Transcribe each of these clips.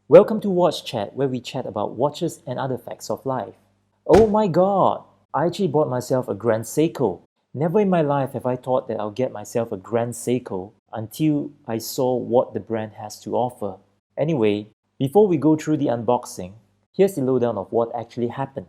Welcome to Watchat, where we chat about watches and other facts of life. Oh my god! I actually bought myself a Grand Seiko. Never in my life have I thought that I'll get myself a Grand Seiko until I saw what the brand has to offer. Anyway, before we go through the unboxing, here's the lowdown of what actually happened.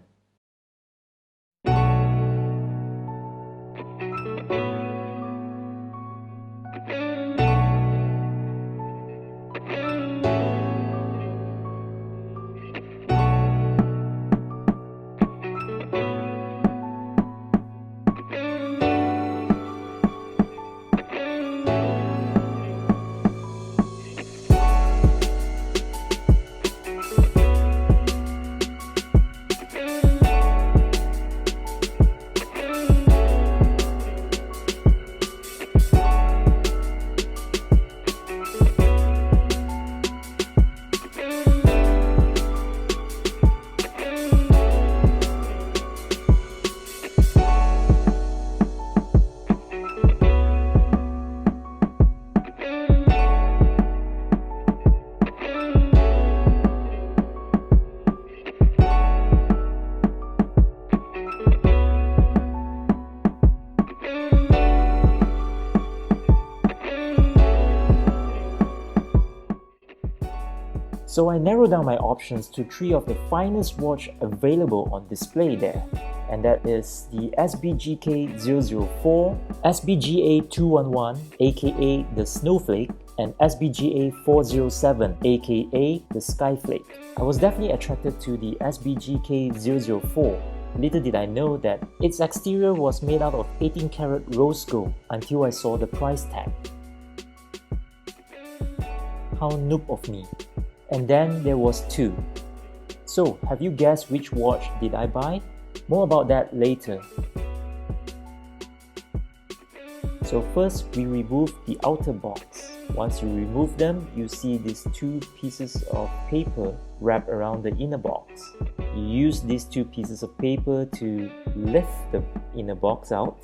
So I narrowed down my options to 3 of the finest watch available on display there, and that is the SBGK004, SBGA211 aka the Snowflake, and SBGA407 aka the Skyflake. I was definitely attracted to the SBGK004. Little did I know that its exterior was made out of 18 karat rose gold until I saw the price tag. How noob of me. And then there was 2. So, have you guessed which watch did I buy? More about that later. So first, we remove the outer box. Once you remove them, you see these 2 pieces of paper wrapped around the inner box. You use these 2 pieces of paper to lift the inner box out.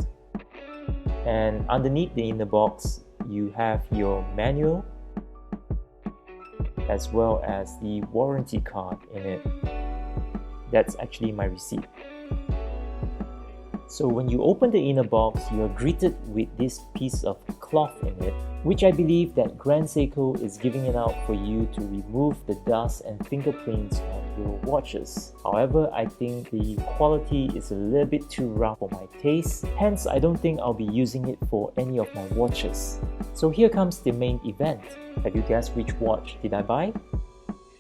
And underneath the inner box, you have your manual, as well as the warranty card in it. That's actually my receipt. So when you open the inner box, you are greeted with this piece of cloth in it, which I believe that Grand Seiko is giving it out for you to remove the dust and fingerprints on your watches. However, I think the quality is a little bit too rough for my taste, hence I don't think I'll be using it for any of my watches. So here comes the main event. Have you guessed which watch did I buy?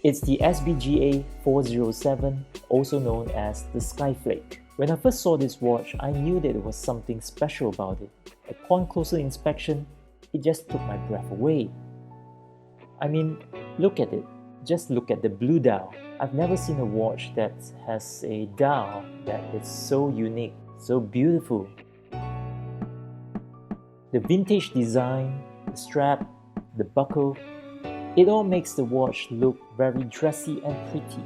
It's the SBGA 407, also known as the Skyflake. When I first saw this watch, I knew that there was something special about it. Upon closer inspection, it just took my breath away. I mean, look at it. Just look at the blue dial. I've never seen a watch that has a dial that is so unique, so beautiful. The vintage design, the strap, the buckle, it all makes the watch look very dressy and pretty.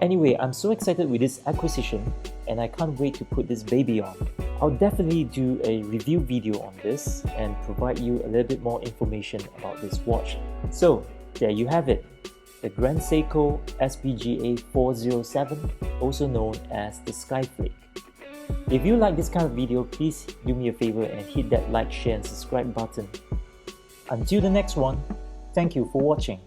Anyway, I'm so excited with this acquisition and I can't wait to put this baby on. I'll definitely do a review video on this and provide you a little bit more information about this watch. So, there you have it. The Grand Seiko SBGA 407, also known as the Skyflake. If you like this kind of video, please do me a favor and hit that like, share and subscribe button. Until the next one, thank you for watching.